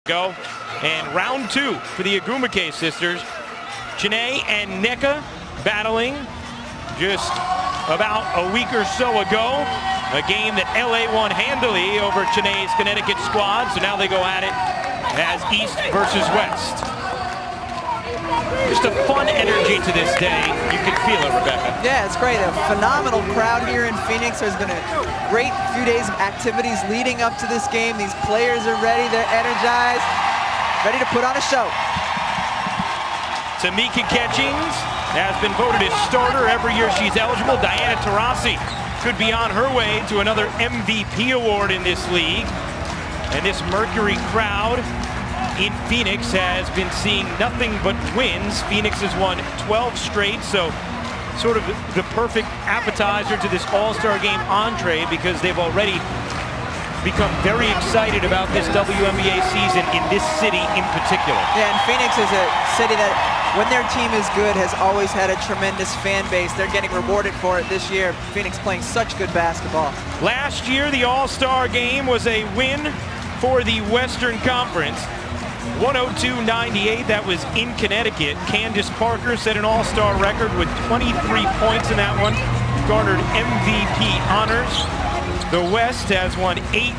Go and round two for the Agumake sisters. Chene and Nneka battling just about a week or so ago. A game that LA won handily over Chene's Connecticut squad, so now they go at it as East versus West. Just a fun energy to this day. You can feel it, Rebecca. Yeah, it's great. A phenomenal crowd here in Phoenix. There's been a great few days of activities leading up to this game. These players are ready. They're energized, ready to put on a show. Tamika Catchings has been voted as starter every year she's eligible. Diana Taurasi could be on her way to another MVP award in this league. And this Mercury crowd in Phoenix has been seeing nothing but wins. Phoenix has won 12 straight, so sort of the perfect appetizer to this All-Star Game entree, because they've already become very excited about this WNBA season in this city in particular. Yeah, and Phoenix is a city that, when their team is good, has always had a tremendous fan base. They're getting rewarded for it this year. Phoenix playing such good basketball. Last year, the All-Star Game was a win for the Western Conference. 102-98, that was in Connecticut. Candace Parker set an all-star record with 23 points in that one, garnered MVP honors. The West has won 8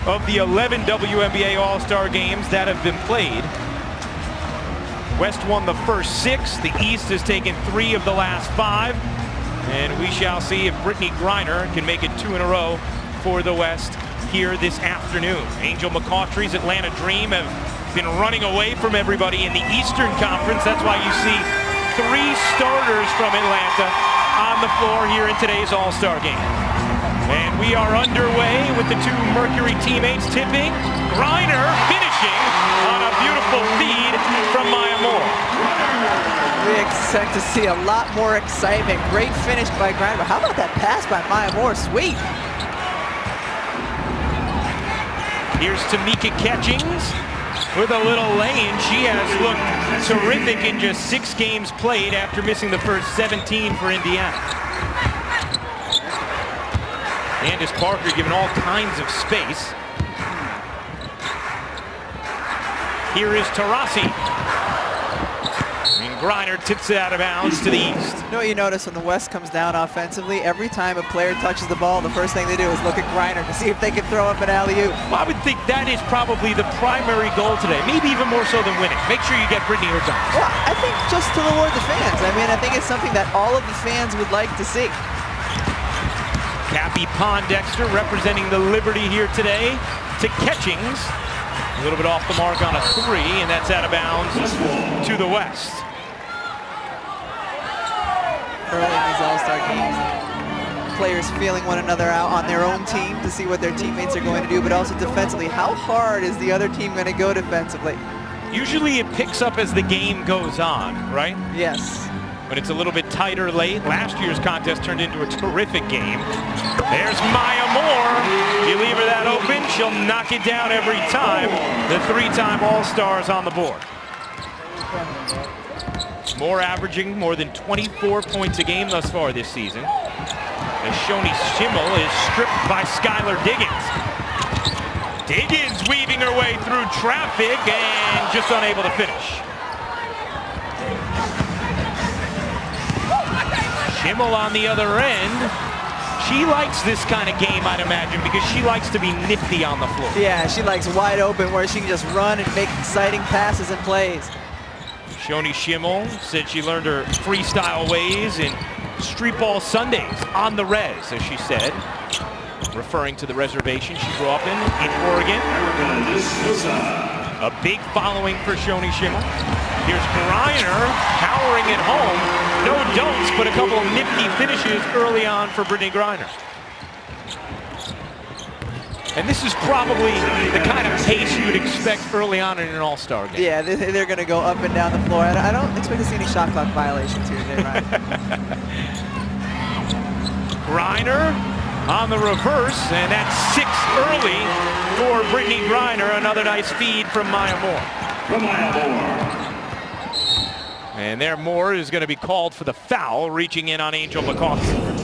of the 11 WNBA All-Star games that have been played. West won the first 6. The East has taken 3 of the last 5. And we shall see if Brittany Griner can make it 2 in a row for the West here this afternoon. Angel McCautry's Atlanta Dream have been running away from everybody in the Eastern Conference. That's why you see 3 starters from Atlanta on the floor here in today's All-Star Game. And we are underway with the 2 Mercury teammates tipping. Griner finishing on a beautiful feed from Maya Moore. We expect to see a lot more excitement. Great finish by Griner. But how about that pass by Maya Moore? Sweet. Here's Tamika Catchings with a little lane. She has looked terrific in just 6 games played after missing the first 17 for Indiana. Candace Parker given all kinds of space. Here is Taurasi. And Griner tips it out of bounds to the East. You know what you notice when the West comes down offensively? Every time a player touches the ball, the first thing they do is look at Griner to see if they can throw up an alley-oop. Well, I would think that is probably the primary goal today, maybe even more so than winning. Make sure you get Brittany her time. Well, I think just to reward the fans. I mean, I think it's something that all of the fans would like to see. Cappy Pondexter representing the Liberty here today to Catchings. A little bit off the mark on a 3, and that's out of bounds to the West. Early in these All-Star games, players feeling one another out on their own team to see what their teammates are going to do, but also defensively. How hard is the other team going to go defensively? Usually it picks up as the game goes on, right? Yes. But it's a little bit tighter late. Last year's contest turned into a terrific game. There's Maya Moore. You leave her that open, she'll knock it down every time. The 3-time All-Stars on the board. Moore averaging more than 24 points a game thus far this season. As Shoni Schimmel is stripped by Skylar Diggins. Diggins weaving her way through traffic and just unable to finish. Schimmel on the other end. She likes this kind of game, I'd imagine, because she likes to be nifty on the floor. Yeah, she likes wide open where she can just run and make exciting passes and plays. Shoni Schimmel said she learned her freestyle ways in Street Ball Sundays on the res, as she said, referring to the reservation she grew up in Oregon. A big following for Shoni Schimmel. Here's Griner powering it home. No don'ts, but a couple of nifty finishes early on for Brittany Griner. And this is probably the kind of pace you would expect early on in an All-Star game. Yeah, they're going to go up and down the floor. I don't expect to see any shot clock violations here today, Ryan. Griner on the reverse, and that's 6 early for Brittany Griner. Another nice feed from Maya Moore. And there Moore is going to be called for the foul, reaching in on Angel McCautry.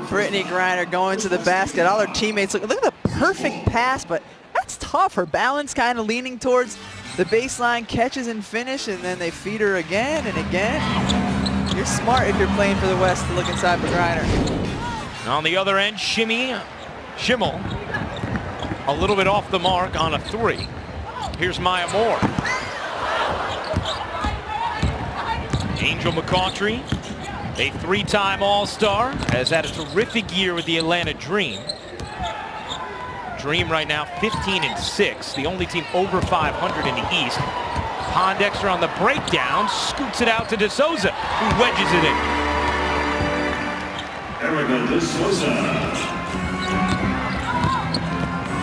Brittany Griner going to the basket. All her teammates, look at the perfect pass, but that's tough. Her balance kind of leaning towards the baseline, catches and finish, and then they feed her again and again. You're smart if you're playing for the West to look inside for Griner. On the other end, Schimmel, a little bit off the mark on a 3. Here's Maya Moore. Angel McCautry, a 3-time All-Star, has had a terrific year with the Atlanta Dream. Dream right now 15-6, the only team over 500 in the East. Pondexter on the breakdown, scoots it out to De Souza, who wedges it in. Erica De Souza.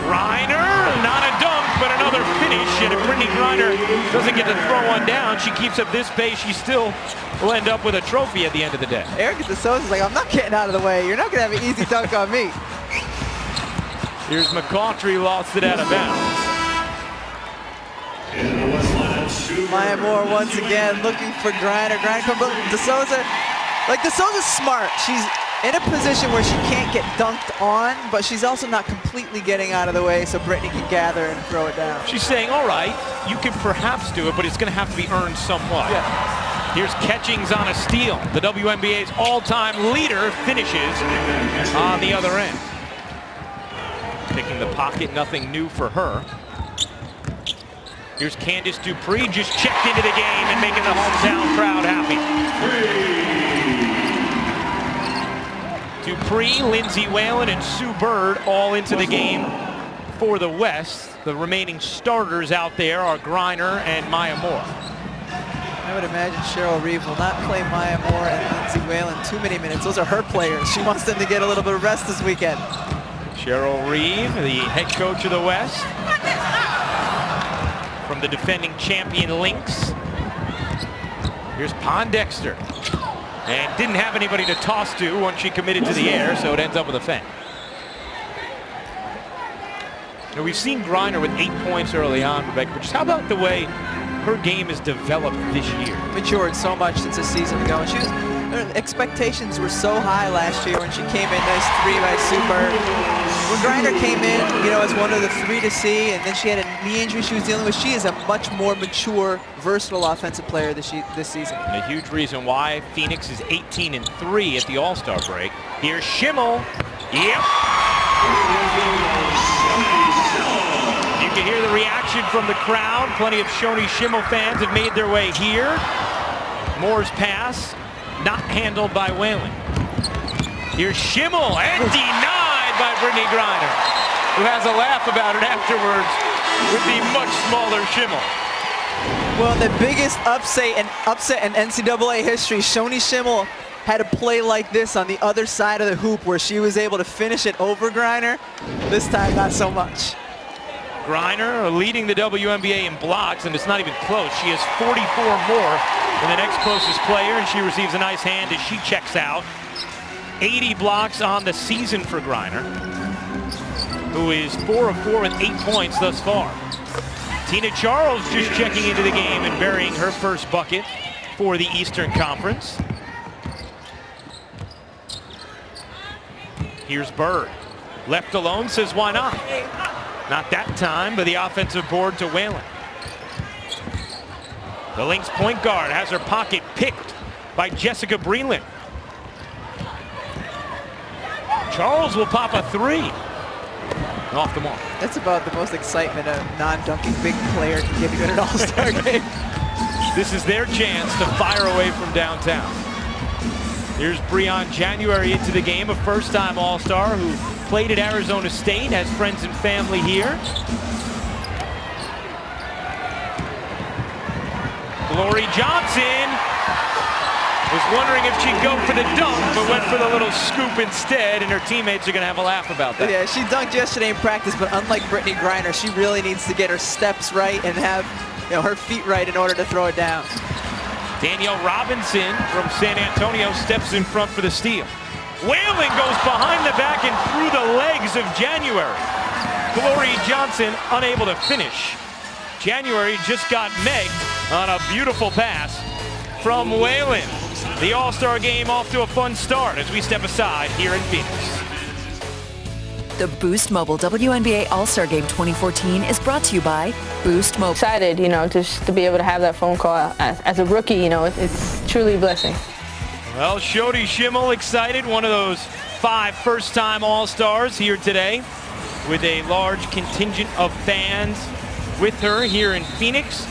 Griner, not a dunk, but another finish. And if Brittany Griner doesn't get to throw one down, she keeps up this pace, she still will end up with a trophy at the end of the day. Erica De Souza's like, I'm not getting out of the way. You're not going to have an easy dunk on me. Here's McCautry, lost it out of bounds. Maya Moore once again looking for Griner. Griner comes up. De Souza, De Souza's smart. She's in a position where she can't get dunked on, but she's also not completely getting out of the way so Brittany can gather and throw it down. She's saying, all right, you can perhaps do it, but it's going to have to be earned somewhat. Yeah. Here's Catchings on a steal. The WNBA's all-time leader finishes on the other end. Picking the pocket, nothing new for her. Here's Candice Dupree, just checked into the game and making the hometown crowd happy. Dupree, Lindsay Whalen, and Sue Bird all into the game for the West. The remaining starters out there are Griner and Maya Moore. I would imagine Cheryl Reeve will not play Maya Moore and Lindsay Whalen too many minutes. Those are her players. She wants them to get a little bit of rest this weekend. Cheryl Reeve, the head coach of the West, from the defending champion Lynx. Here's Pondexter, and didn't have anybody to toss to once she committed to the air, so it ends up with a fan. Now, we've seen Griner with 8 points early on, Rebecca, but just how about the way her game has developed this year? Matured so much since a season ago. And her expectations were so high last year when she came in. Nice 3 by Sue Bird. When Griner came in, as one of the 3 to see, and then she had a knee injury she was dealing with, she is a much more mature, versatile offensive player this season. And a huge reason why Phoenix is 18-3 at the All-Star break. Here's Schimmel. Yep. You can hear the reaction from the crowd. Plenty of Shoni Schimmel fans have made their way here. Moore's pass, not handled by Whalen. Here's Schimmel, and denied by Brittany Griner, who has a laugh about it afterwards with the much smaller Schimmel. Well, the biggest upset in NCAA history, Shoni Schimmel had a play like this on the other side of the hoop where she was able to finish it over Griner. This time, not so much. Griner leading the WNBA in blocks, and it's not even close. She has 44 more than the next closest player, and she receives a nice hand as she checks out. 80 blocks on the season for Griner, who is 4 of 4 with 8 points thus far. Tina Charles just checking into the game and burying her first bucket for the Eastern Conference. Here's Bird. Left alone, says why not? Not that time, but the offensive board to Whalen. The Lynx point guard has her pocket picked by Jessica Breland. Charles will pop a 3. Off the mark. That's about the most excitement a non-dunking big player can give you in an All-Star game. This is their chance to fire away from downtown. Here's Breon January into the game, a first-time All-Star who played at Arizona State, has friends and family here. Glory Johnson was wondering if she'd go for the dunk, but went for the little scoop instead, and her teammates are going to have a laugh about that. Yeah, she dunked yesterday in practice, but unlike Brittany Griner, she really needs to get her steps right and have her feet right in order to throw it down. Danielle Robinson from San Antonio steps in front for the steal. Whalen goes behind the back and through the legs of January. Glory Johnson unable to finish. January just got megged on a beautiful pass from Whalen. The All-Star game off to a fun start as we step aside here in Phoenix. The Boost Mobile WNBA All-Star Game 2014 is brought to you by Boost Mobile. Excited, just to be able to have that phone call as a rookie, it's truly a blessing. Well, Shoni Schimmel excited, one of those 5 first-time All-Stars here today, with a large contingent of fans with her here in Phoenix.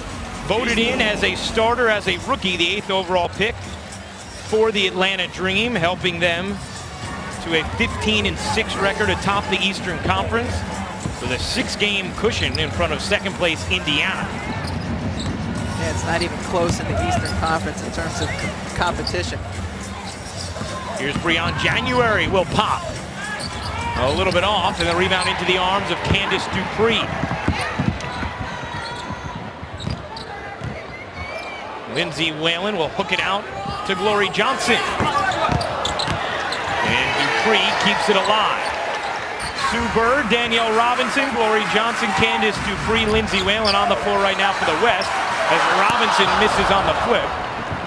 Voted in as a starter, as a rookie, the 8th overall pick for the Atlanta Dream, helping them to a 15-6 record atop the Eastern Conference with a 6-game cushion in front of second-place Indiana. Yeah, it's not even close in the Eastern Conference in terms of competition. Here's Breon January, will pop. A little bit off, and the rebound into the arms of Candace Dupree. Lindsay Whalen will hook it out to Glory Johnson. And Dupree keeps it alive. Sue Bird, Danielle Robinson, Glory Johnson, Candace Dupree, Lindsay Whalen on the floor right now for the West as Robinson misses on the flip.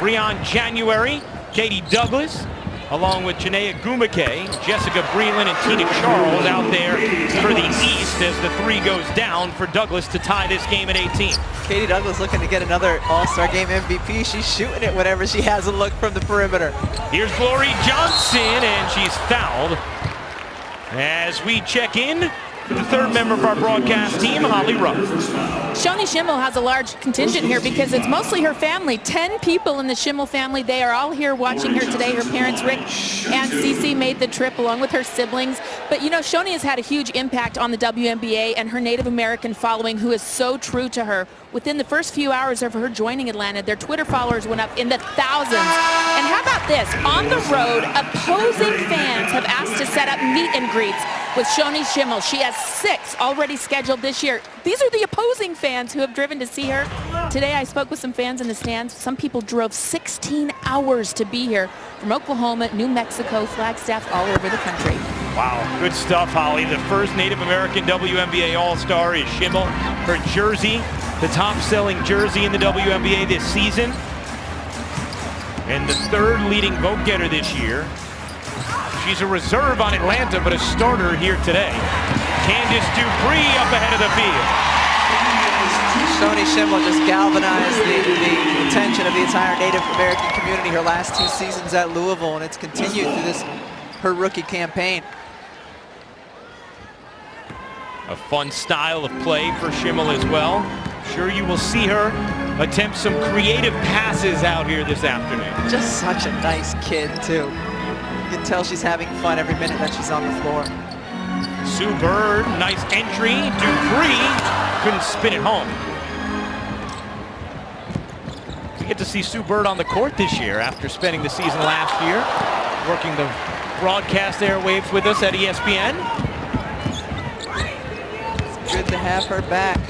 Breon January, Katie Douglas, along with Chinea Gumake, Jessica Breland, and Tina Charles out there for the East as the 3 goes down for Douglas to tie this game at 18. Katie Douglas looking to get another All-Star Game MVP. She's shooting it whenever she has a look from the perimeter. Here's Glory Johnson, and she's fouled. As we check in for the 3rd member of our broadcast team, Holly Ruff. Shoni Schimmel has a large contingent here because it's mostly her family. 10 people in the Schimmel family. They are all here watching her today. Her parents, Rick and Cece, made the trip along with her siblings. But Shoni has had a huge impact on the WNBA and her Native American following, who is so true to her. Within the first few hours of her joining Atlanta, their Twitter followers went up in the thousands. And how about this? On the road, opposing fans have asked to set up meet and greets with Shoni Schimmel. She has 6 already scheduled this year. These are the opposing fans who have driven to see her. Today I spoke with some fans in the stands. Some people drove 16 hours to be here from Oklahoma, New Mexico, Flagstaff, all over the country. Wow, good stuff, Holly. The first Native American WNBA All-Star is Schimmel. Her jersey, the top-selling jersey in the WNBA this season. And the 3rd leading vote-getter this year. She's a reserve on Atlanta, but a starter here today. Candace Dupree up ahead of the field. Shoni Schimmel just galvanized the attention of the entire Native American community her last 2 seasons at Louisville, and it's continued through her rookie campaign. A fun style of play for Schimmel as well. Sure, you will see her attempt some creative passes out here this afternoon. Just such a nice kid, too. You can tell she's having fun every minute that she's on the floor. Sue Bird, nice entry. Dupree couldn't spin it home. We get to see Sue Bird on the court this year after spending the season last year working the broadcast airwaves with us at ESPN. It's good to have her back.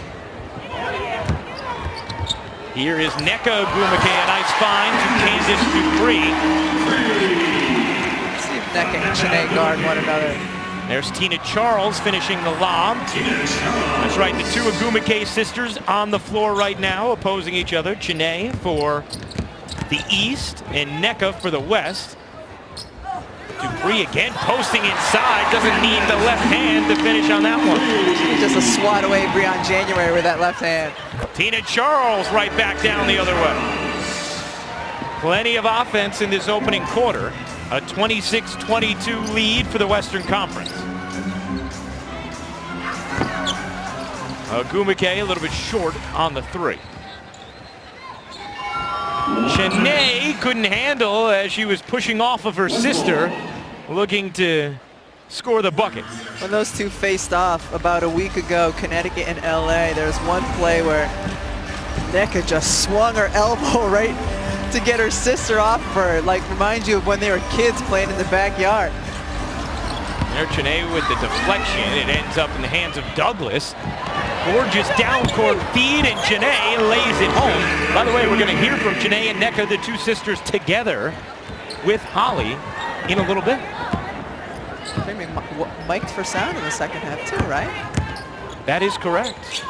Here is Nneka Ogwumike, a nice find to Candace Dupree. Let's see if Nneka and Chinea guard one another. There's Tina Charles finishing the lob. That's right, the 2 Ogwumike sisters on the floor right now, opposing each other. Chinea for the East and Nneka for the West. Dupree again posting inside, doesn't need the left hand to finish on that one. Just a swat away Breon January with that left hand. Tina Charles right back down the other way. Plenty of offense in this opening quarter. A 26-22 lead for the Western Conference. Ogwumike a little bit short on the 3. Chinea couldn't handle as she was pushing off of her sister, looking to score the bucket. When those 2 faced off about a week ago, Connecticut and LA, there was one play where Nneka just swung her elbow right to get her sister off of her. Like, reminds you of when they were kids playing in the backyard. There, Chinea with the deflection. It ends up in the hands of Douglas. Gorgeous down-court feed, and Chinea lays it home. By the way, we're going to hear from Chinea and Nneka, the 2 sisters, together with Holly in a little bit. Maybe mic'd for sound in the second half too, right? That is correct.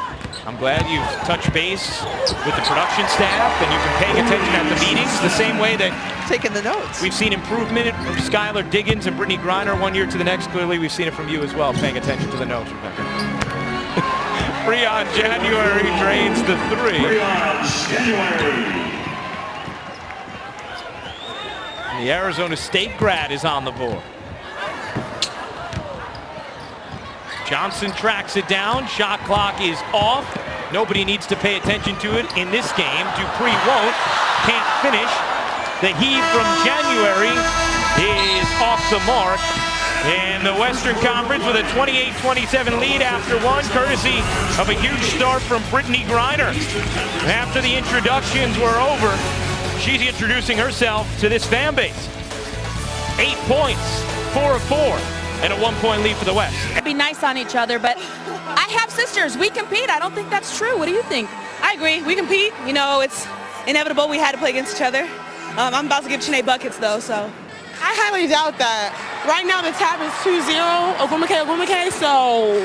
I'm glad you've touched base with the production staff and you've been paying attention at the meetings the same way that taking the notes. We've seen improvement from Skylar Diggins and Brittany Griner one year to the next. Clearly, we've seen it from you as well, paying attention to the notes, Rebecca. Breon January drains the 3. The Arizona State grad is on the board. Johnson tracks it down. Shot clock is off. Nobody needs to pay attention to it in this game. Dupree won't. Can't finish. The heave from January is off the mark. And the Western Conference with a 28-27 lead after one, courtesy of a huge start from Brittany Griner. After the introductions were over, she's introducing herself to this fan base. 8 points, 4 of 4, and a 1-point lead for the West. Be nice on each other, but I have sisters. We compete. I don't think that's true. What do you think? I agree. We compete. You know, it's inevitable. We had to play against each other. I'm about to give Chene buckets, though, so. I highly doubt that. Right now, the tab is 2-0, Ogwumike, so.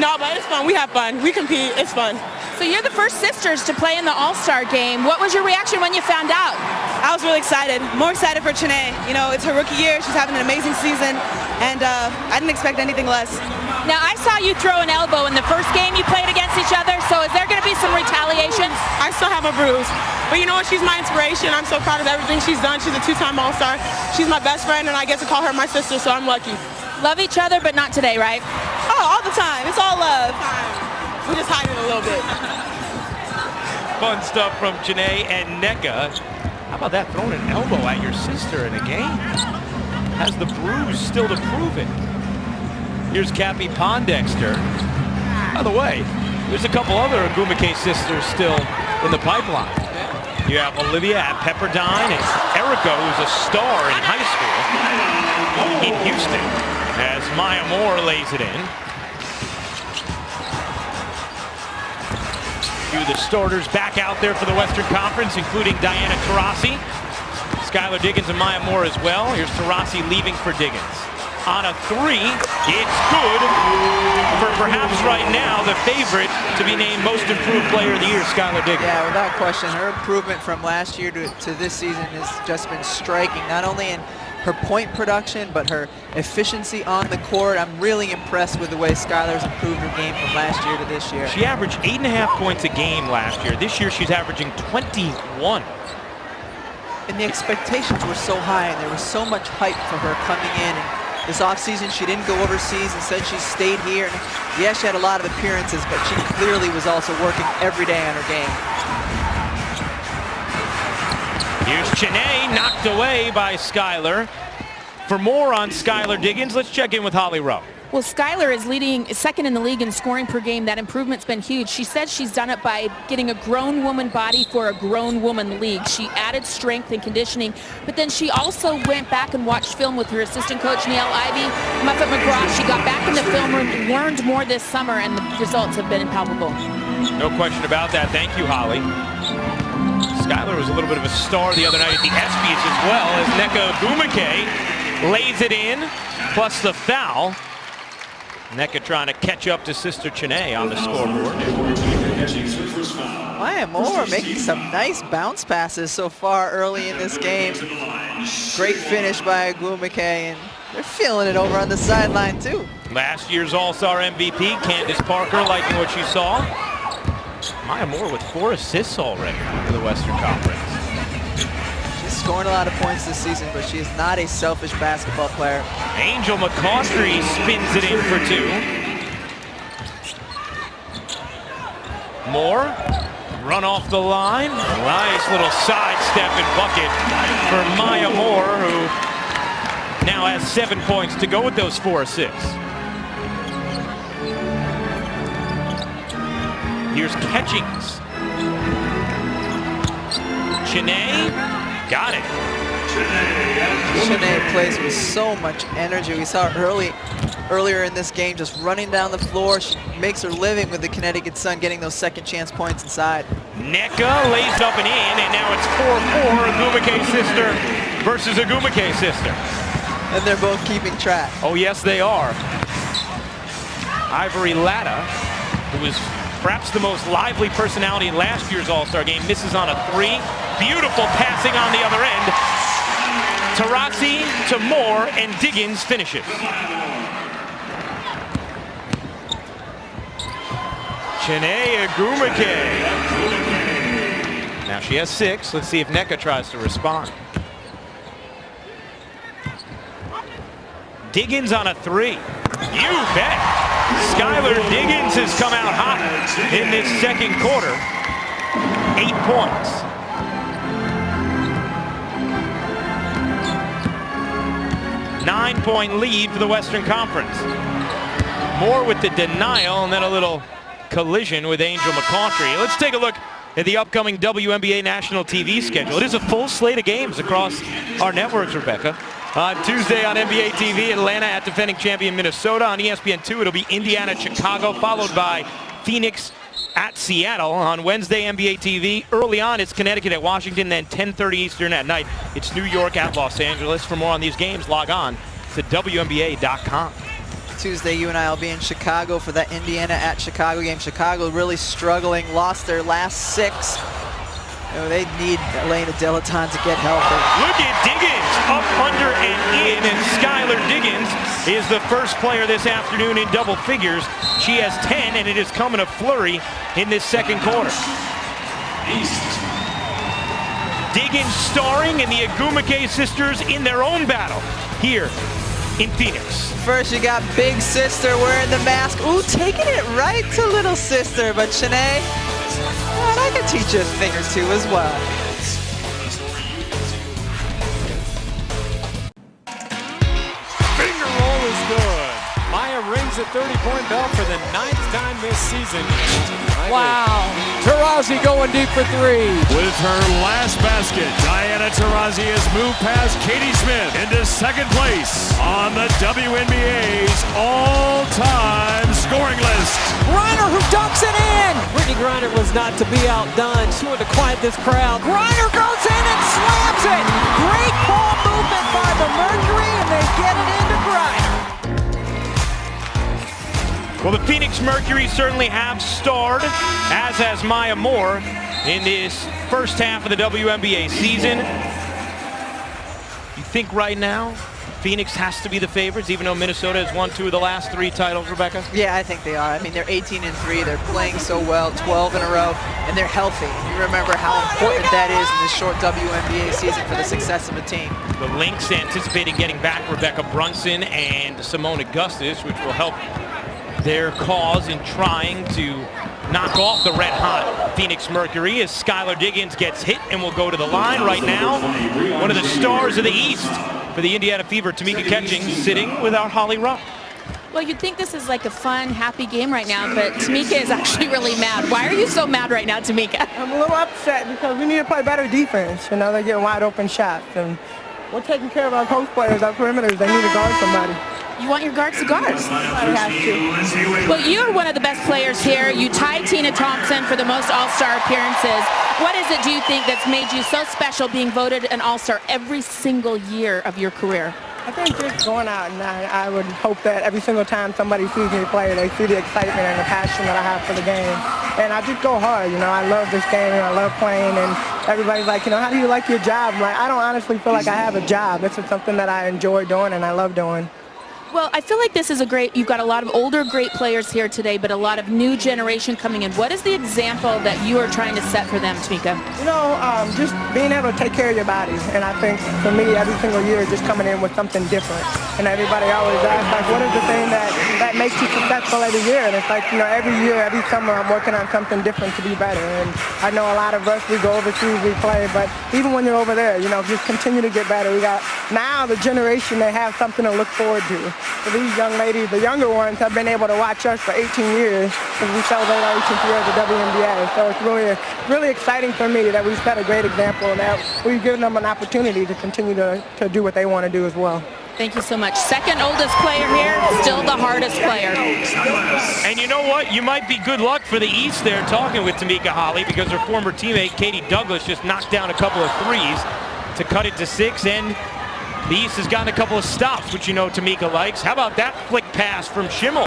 No, but it's fun. We have fun. We compete. It's fun. So you're the first sisters to play in the All-Star game. What was your reaction when you found out? I was really excited. More excited for Chene. You know, it's her rookie year. She's having an amazing season, and I didn't expect anything less. Now, I saw you throw an elbow in the first game you played against each other, so is there going to be some retaliation? I still have a bruise. But you know what? She's my inspiration. I'm so proud of everything she's done. She's a 2-time All-Star. She's my best friend, and I get to call her my sister, so I'm lucky. Love each other, but not today, right? Oh, all the time. It's all love. We just hide it a little bit. Fun stuff from Janae and Nneka. How about that, throwing an elbow at your sister in a game? Has the bruise still to prove it. Here's Cappy Pondexter. By the way, there's a couple other Ogwumike sisters still in the pipeline. You have Olivia at Pepperdine and Erica, who's a star in high school in Houston, as Maya Moore lays it in. Few of the starters back out there for the Western Conference, including Diana Taurasi, Skylar Diggins, and Maya Moore as well. Here's Taurasi leaving for Diggins. On a 3, it's good for perhaps right now the favorite to be named Most Improved Player of the Year, Skylar Diggins. Yeah, without question, her improvement from last year to this season has just been striking, not only in her point production, but her efficiency on the court. I'm really impressed with the way Skylar's improved her game from last year to this year. She averaged 8.5 points a game last year. This year she's averaging 21. And the expectations were so high, and there was so much hype for her coming in. And this offseason, she didn't go overseas. Instead, she stayed here. And yeah, she had a lot of appearances, but she clearly was also working every day on her game. Here's Chene, knocked away by Skylar. For more on Skylar Diggins, let's check in with Holly Rowe. Well, Skylar is second in the league in scoring per game. That improvement's been huge. She said she's done it by getting a grown woman body for a grown woman league. She added strength and conditioning, but then she also went back and watched film with her assistant coach, Neil Ivey, Muffet McGraw. She got back in the film room, learned more this summer, and the results have been palpable. No question about that. Thank you, Holly. Skylar was a little bit of a star the other night at the ESPYs as well, as Nneka Ogwumike lays it in, plus the foul. Nneka trying to catch up to sister Chene on the scoreboard. Maya Moore making some nice bounce passes so far early in this game. Great finish by Ogwumike, and they're feeling it over on the sideline too. Last year's All-Star MVP, Candace Parker, liking what she saw. Maya Moore with 4 assists already for the Western Conference. She's scoring a lot of points this season, but she is not a selfish basketball player. Angel McCaustry spins it in for 2. Moore, run off the line. Nice little sidestep and bucket for Maya Moore, who now has 7 points to go with those 4 assists. Here's Catchings. Chene, got it. Chene plays with so much energy. We saw her earlier in this game just running down the floor. She makes her living with the Connecticut Sun, getting those second chance points inside. Nneka lays up and in, and now it's 4-4, Ogwumike sister versus Ogwumike sister. And they're both keeping track. Oh, yes, they are. Ivory Latta, who was perhaps the most lively personality in last year's All-Star game, misses on a three. Beautiful passing on the other end. Taurasi to Moore, and Diggins finishes. Chiney Ogwumike. Now she has 6. Let's see if Nneka tries to respond. Diggins on a 3. You bet. Skylar Diggins has come out hot in this second quarter. 8 points. Nine-point lead for the Western Conference. Moore with the denial, and then a little collision with Angel McCautry. Let's take a look at the upcoming WNBA national TV schedule. It is a full slate of games across our networks, Rebecca. On Tuesday on NBA TV, Atlanta at defending champion Minnesota. On ESPN2, it'll be Indiana, Chicago, followed by Phoenix at Seattle. On Wednesday, NBA TV, early on, it's Connecticut at Washington, then 10:30 Eastern at night. It's New York at Los Angeles. For more on these games, log on to WNBA.com. Tuesday, you and I will be in Chicago for that Indiana at Chicago game. Chicago really struggling, lost their last 6. You know, they need Elena Dilettant to get healthy. Look at Diggins, up, under, and in, and Skylar Diggins is the first player this afternoon in double figures. She has 10, and it has come in a flurry in this second quarter. Diggins starring in the Ogwumike sisters in their own battle here in Phoenix. First, you got big sister wearing the mask. Ooh, taking it right to little sister. But Chiney, man, I can teach you a thing or two as well. Finger roll is good. Maya rings the 30-point bell for the 9th time this season. Wow. Taurasi going deep for 3. With her last basket, Diana Taurasi has moved past Katie Smith into second place on the WNBA's all-time scoring list. Griner who dunks it in. Brittany Griner was not to be outdone. She wanted to quiet this crowd. Griner goes in and slams it. Great ball movement by the Mercury, and they get it into Griner. Well, the Phoenix Mercury certainly have starred, as has Maya Moore, in this first half of the WNBA season. You think right now Phoenix has to be the favorites, even though Minnesota has won 2 of the last 3 titles, Rebecca? Yeah, I think they are. I mean, they're 18-3. They're playing so well, 12 in a row, and they're healthy. You remember how important that is in this short WNBA season for the success of a team. The Lynx anticipating getting back Rebecca Brunson and Simone Augustus, which will help their cause in trying to knock off the red-hot Phoenix Mercury as Skylar Diggins gets hit and will go to the line right now. One of the stars of the East for the Indiana Fever, Tamika Catching, sitting with our Holly Rupp. Well, you'd think this is like a fun, happy game right now, but Tamika is actually really mad. Why are you so mad right now, Tamika? I'm a little upset because we need to play better defense. You know, they're getting wide open shots, and we're taking care of our post players, our perimeters. They need to guard somebody. You want your guards to guard? Somebody has to. Well, you're one of the best players here. You tied Tina Thompson for the most All-Star appearances. What is it, do you think, that's made you so special being voted an All-Star every single year of your career? I think just going out, and I would hope that every single time somebody sees me play, they see the excitement and the passion that I have for the game. And I just go hard, you know, I love this game, and I love playing, and everybody's like, you know, how do you like your job? I'm like, I don't honestly feel like I have a job. This is something that I enjoy doing and I love doing. Well, I feel like this is you've got a lot of older great players here today, but a lot of new generation coming in. What is the example that you are trying to set for them, Tamika? You know, just being able to take care of your body. And I think for me, every single year, just coming in with something different. And everybody always asks, like, what is the thing that makes you successful every year? And it's like, you know, every year, every summer, I'm working on something different to be better. And I know a lot of us, we go overseas, we play, but even when you're over there, you know, just continue to get better. We got now the generation that have something to look forward to. So these young ladies, the younger ones, have been able to watch us for 18 years because we celebrate our 18th year of the WNBA. So it's really exciting for me that we've set a great example and that we've given them an opportunity to continue to do what they want to do as well. Thank you so much. Second oldest player here, still the hardest player. And you know what? You might be good luck for the East there talking with Tamika Holly because her former teammate Katie Douglas just knocked down a couple of threes to cut it to 6, and the East has gotten a couple of stops, which you know Tamika likes. How about that flick pass from Schimmel?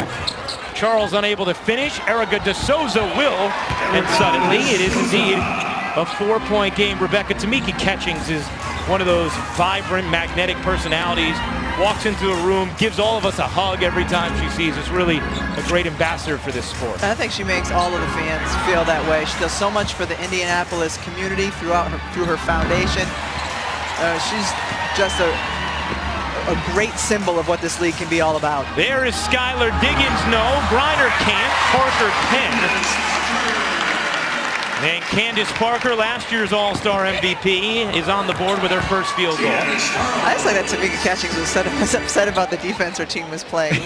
Charles unable to finish. Erica DeSouza will. And suddenly it is indeed a 4-point game. Rebecca Tamiki Catchings is one of those vibrant, magnetic personalities. Walks into a room, gives all of us a hug every time she sees us. Really a great ambassador for this sport. I think she makes all of the fans feel that way. She does so much for the Indianapolis community through her foundation. She's just a great symbol of what this league can be all about. There is Skylar Diggins, no. Griner can't. Parker Penn. And Candace Parker, last year's All-Star MVP, is on the board with her first field goal. I just like that Tamika Catchings was upset about the defense her team was playing.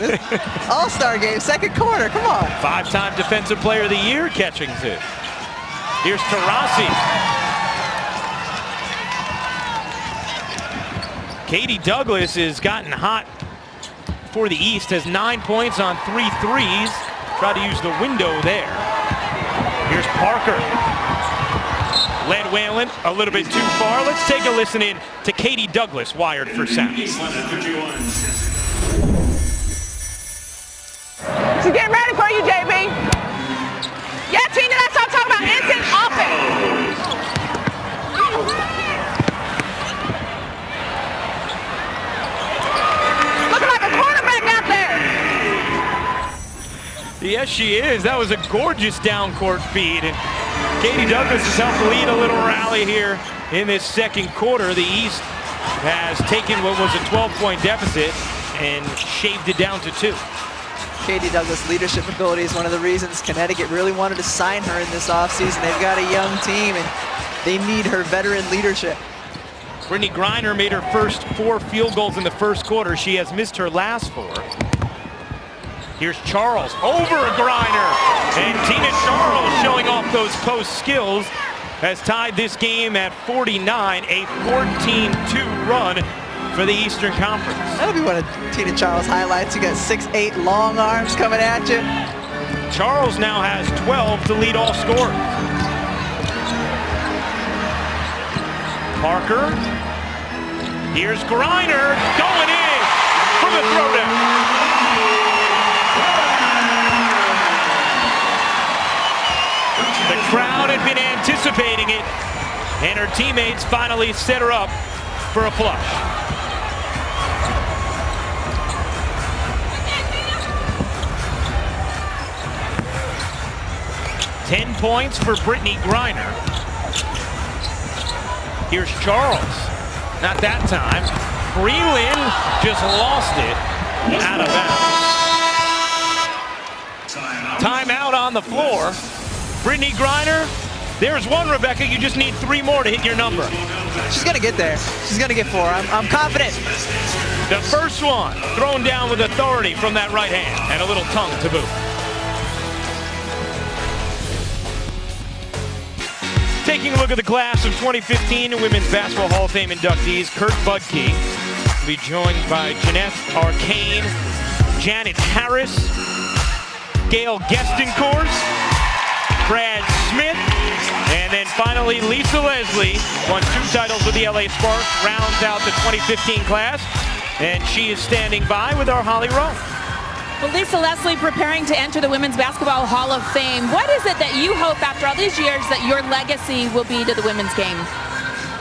All-Star game, second quarter, come on. 5-time Defensive Player of the Year, Catchings it. Here's Taurasi. Katie Douglas has gotten hot for the East, has 9 points on 3 threes. Try to use the window there. Here's Parker. Led Whalen a little bit too far. Let's take a listen in to Katie Douglas, wired for sound. So get ready for you, JB. Yeah, Tina, that's what I'm talking about. Instant offense. Looking like a quarterback out there. Yes, she is. That was a gorgeous down-court feed. And Katie Douglas has helped lead a little rally here in this second quarter. The East has taken what was a 12-point deficit and shaved it down to 2. Katie Douglas' leadership ability is one of the reasons Connecticut really wanted to sign her in this offseason. They've got a young team, and they need her veteran leadership. Brittany Griner made her first 4 field goals in the first quarter. She has missed her last 4. Here's Charles over a Griner, and Tina Charles showing off those post skills has tied this game at 49, a 14-2 run for the Eastern Conference. That'll be one of Tina Charles' highlights. You got 6'8" long arms coming at you. Charles now has 12 to lead all scorers. Parker. Here's Griner going in for the throwdown. The crowd had been anticipating it, and her teammates finally set her up for a flush. $10 points for Brittany Griner. Here's Charles. Not that time. Breland just lost it out of bounds. Timeout on the floor. Brittany Griner, there's one, Rebecca. You just need 3 more to hit your number. She's going to get there. She's going to get 4. I'm confident. The first one thrown down with authority from that right hand and a little tongue to boot. Taking a look at the class of 2015 Women's Basketball Hall of Fame inductees, Kurt Budke will be joined by Jeanette Arcane, Janet Harris, Gail Gestencourt, Brad Smith, and then finally Lisa Leslie won 2 titles with the LA Sparks, rounds out the 2015 class, and she is standing by with our Holly Rowe. Well, Lisa Leslie preparing to enter the Women's Basketball Hall of Fame. What is it that you hope after all these years that your legacy will be to the women's game?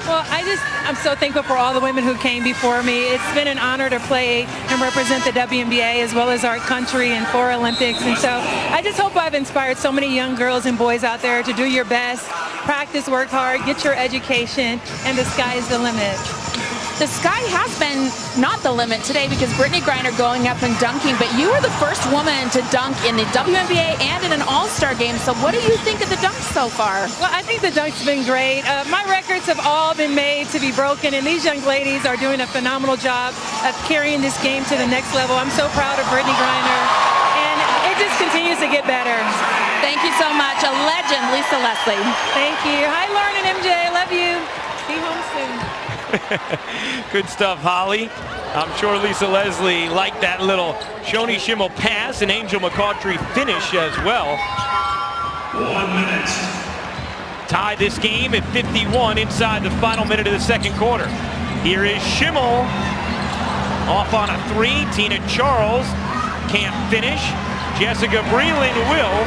Well, I'm so thankful for all the women who came before me. It's been an honor to play and represent the WNBA as well as our country in 4 Olympics. And so I just hope I've inspired so many young girls and boys out there to do your best, practice, work hard, get your education, and the sky is the limit. The sky has been not the limit today because Brittany Griner going up and dunking, but you were the first woman to dunk in the WNBA and in an All-Star game. So what do you think of the dunks so far? Well, I think the dunks have been great. My records have all been made to be broken, and these young ladies are doing a phenomenal job of carrying this game to the next level. I'm so proud of Brittany Griner, and it just continues to get better. Thank you so much. A legend, Lisa Leslie. Thank you. Hi, Lauren and MJ. Love you. Be home soon. Good stuff, Holly. I'm sure Lisa Leslie liked that little Shoni Schimmel pass and Angel McCautry finish as well. 1 minute. Tie this game at 51 inside the final minute of the second quarter. Here is Schimmel off on a 3. Tina Charles can't finish. Jessica Breland will,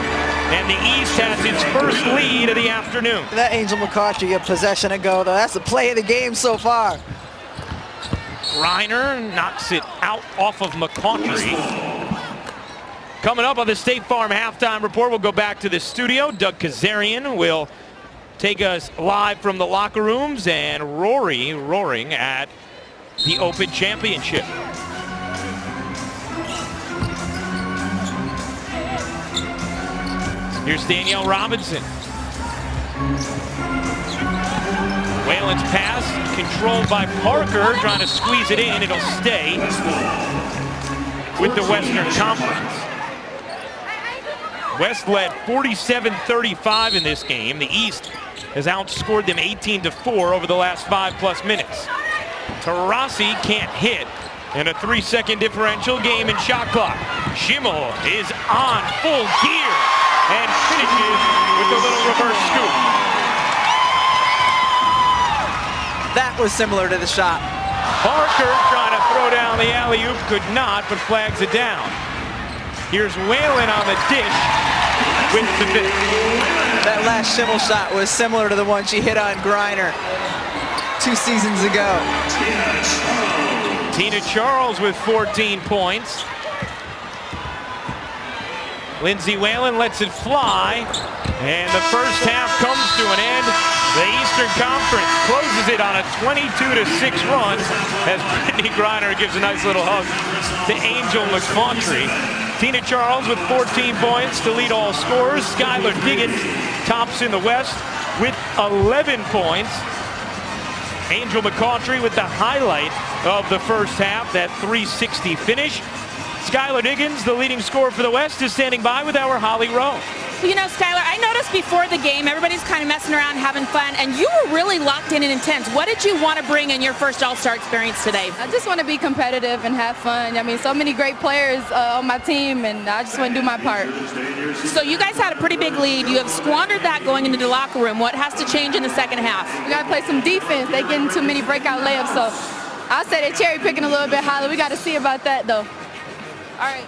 and the East has its first lead of the afternoon. That Angel McCautry a possession ago, though. That's the play of the game so far. Reiner knocks it out off of McCautry. Coming up on the State Farm Halftime Report, we'll go back to the studio. Doug Kazarian will take us live from the locker rooms, and Rory roaring at the Open Championship. Here's Danielle Robinson. Whalen's pass controlled by Parker, trying to squeeze it in. It'll stay with the Western Conference. West led 47-35 in this game. The East has outscored them 18-4 over the last 5+ minutes. Taurasi can't hit, and a 3-second differential game in shot clock. Schimmel is on full gear and finishes with a little reverse scoop. That was similar to the shot. Parker trying to throw down the alley-oop, could not, but flags it down. Here's Whalen on the dish with the finish. That last Schimmel shot was similar to the one she hit on Griner 2 seasons ago. Tina Charles with 14 points. Lindsay Whalen lets it fly, and the first half comes to an end. The Eastern Conference closes it on a 22-6 run as Brittany Griner gives a nice little hug to Angel McCautry. Tina Charles with 14 points to lead all scorers. Skylar Diggins tops in the West with 11 points. Angel McCautry with the highlight of the first half, that 360 finish. Skylar Diggins, the leading scorer for the West, is standing by with our Holly Rowe. You know, Skylar, I noticed before the game, everybody's kind of messing around, having fun, and you were really locked in and intense. What did you want to bring in your first All-Star experience today? I just want to be competitive and have fun. I mean, so many great players on my team, and I just want to do my part. So you guys had a pretty big lead. You have squandered that going into the locker room. What has to change in the second half? We got to play some defense. They're getting too many breakout layups, so I'll say they're cherry picking a little bit, Holly. We got to see about that, though. All right.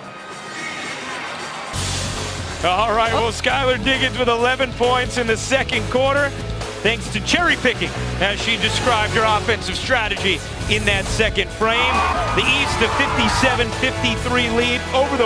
All right, well, Skylar Diggins with 11 points in the second quarter, thanks to cherry picking, as she described her offensive strategy in that second frame. The East a 57-53 lead over the